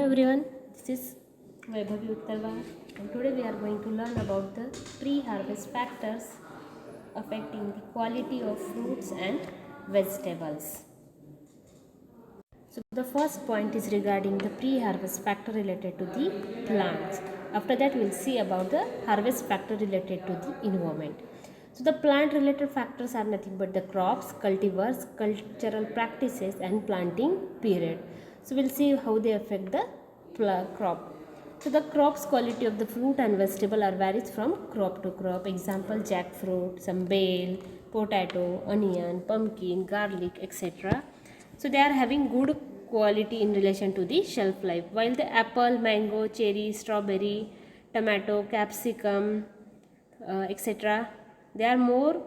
everyone, this is Vaibhavi Uttarva and today we are going to learn about the pre-harvest factors affecting the quality of fruits and vegetables. So the first point is regarding the pre-harvest factor related to the plants. After that we will see about the harvest factor related to the environment. So the plant related factors are nothing but the crops, cultivars, cultural practices and planting period. So we'll see how they affect the crop. So the crop's quality of the fruit and vegetable are varies from crop to crop. Example jackfruit, some bale, potato, onion, pumpkin, garlic, etc. So they are having good quality in relation to the shelf life. While the apple, mango, cherry, strawberry, tomato, capsicum, etc. they are more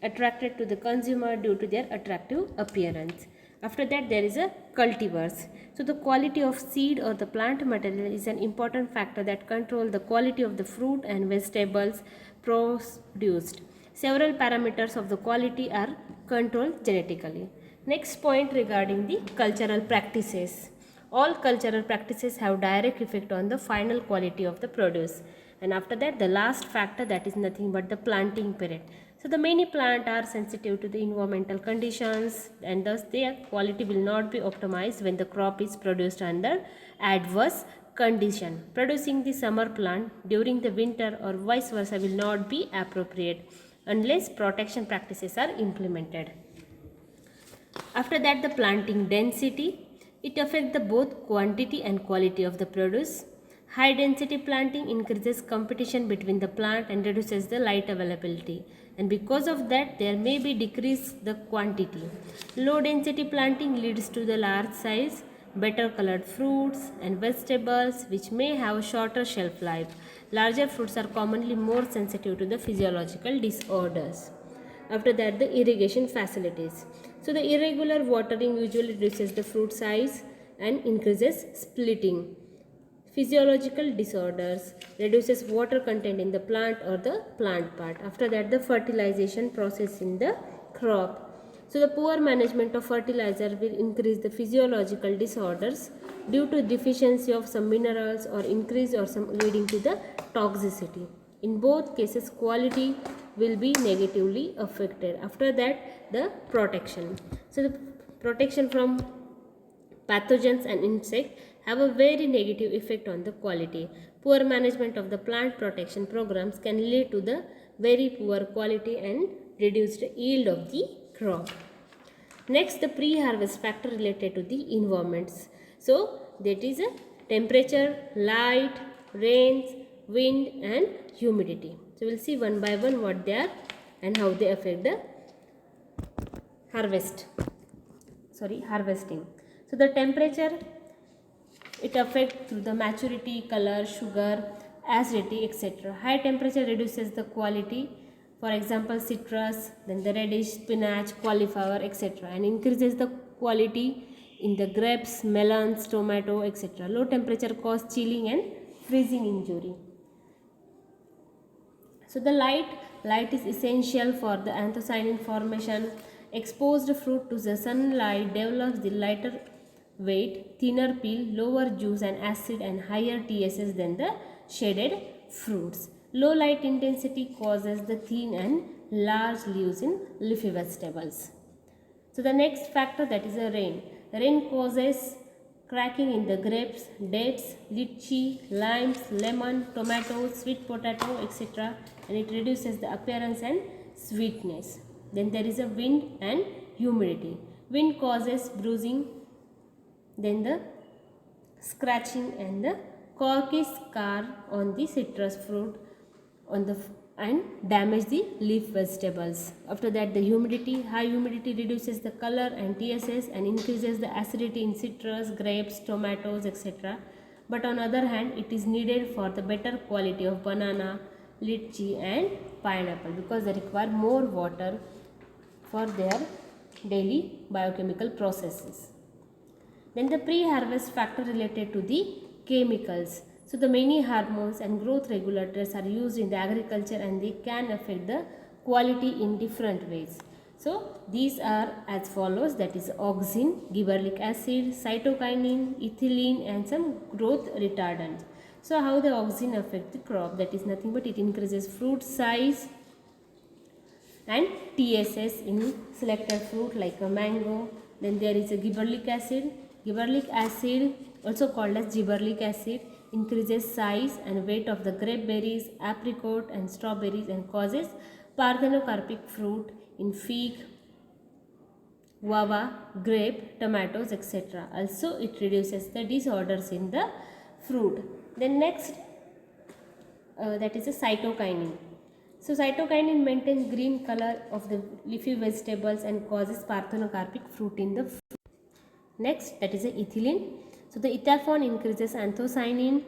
attracted to the consumer due to their attractive appearance. After that there is a cultivars. So the quality of seed or the plant material is an important factor that control the quality of the fruit and vegetables produced. Several parameters of the quality are controlled genetically. Next point regarding the cultural practices. All cultural practices have direct effect on the final quality of the produce. And after that the last factor, that is nothing but the planting period. So the many plants are sensitive to the environmental conditions and thus their quality will not be optimized when the crop is produced under adverse condition. Producing the summer plant during the winter or vice versa will not be appropriate unless protection practices are implemented. After that the planting density, it affects the both quantity and quality of the produce. High density planting increases competition between the plant and reduces the light availability, and because of that there may be decrease the quantity. Low density planting leads to the large size, better colored fruits and vegetables which may have shorter shelf life. Larger fruits are commonly more sensitive to the physiological disorders. After that the irrigation facilities. So the irregular watering usually reduces the fruit size and increases splitting. Physiological disorders reduces water content in the plant or the plant part. After that the fertilization process in the crop. So the poor management of fertilizer will increase the physiological disorders due to deficiency of some minerals or increase or some leading to the toxicity. In both cases quality will be negatively affected. After that the protection. So the protection from pathogens and insects have a very negative effect on the quality. Poor management of the plant protection programs can lead to the very poor quality and reduced yield of the crop. Next, the pre-harvest factor related to the environments. So that is a temperature, light, rains, wind and humidity. So we will see one by one what they are and how they affect the harvesting. So the temperature, it affects through the maturity, color, sugar, acidity, etc. High temperature reduces the quality. For example, citrus, then the radish, spinach, cauliflower, etc. and increases the quality in the grapes, melons, tomato, etc. Low temperature cause chilling and freezing injury. So the light is essential for the anthocyanin formation. Exposed fruit to the sunlight develops the lighter weight, thinner peel, lower juice and acid and higher TSS than the shaded fruits. Low light intensity causes the thin and large leaves in leafy vegetables. So the next factor, that is a rain. Rain causes cracking in the grapes, dates, lychee, limes, lemon, tomatoes, sweet potato, etc. and it reduces the appearance and sweetness. Then there is a wind and humidity. Wind causes bruising, then the scratching and the corky scar on the citrus fruit on the and damage the leaf vegetables. After that the humidity, high humidity reduces the color and TSS and increases the acidity in citrus, grapes, tomatoes, etc. But on other hand it is needed for the better quality of banana, lychee and pineapple because they require more water for their daily biochemical processes. Then the pre-harvest factor related to the chemicals. So the many hormones and growth regulators are used in the agriculture and they can affect the quality in different ways. So these are as follows, that is auxin, gibberellic acid, cytokinin, ethylene and some growth retardants. So how the auxin affect the crop? That is nothing but it increases fruit size and TSS in selected fruit like a mango. Then there is a gibberellic acid. Gibberellic acid, also called as gibberellic acid, increases size and weight of the grape berries, apricot and strawberries and causes parthenocarpic fruit in fig, guava, grape, tomatoes, etc. Also it reduces the disorders in the fruit. Then next, that is a cytokinin. So cytokinin maintains green color of the leafy vegetables and causes parthenocarpic fruit in the fruit. Next, that is a ethylene. So the ethaphone increases anthocyanin.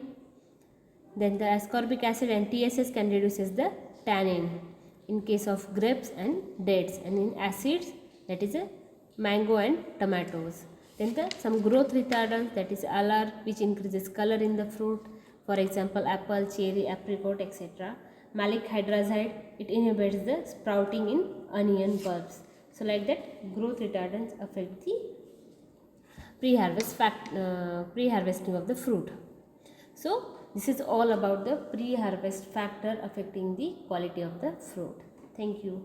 Then the ascorbic acid and TSS can reduces the tannin in case of grapes and dates, and in acids, that is a mango and tomatoes. Then the some growth retardants, that is alar, which increases color in the fruit, for example apple, cherry, apricot, etc. Malic hydrazide, it inhibits the sprouting in onion bulbs. So like that, growth retardants affect the pre-harvesting of the fruit. So this is all about the pre-harvest factor affecting the quality of the fruit. Thank you.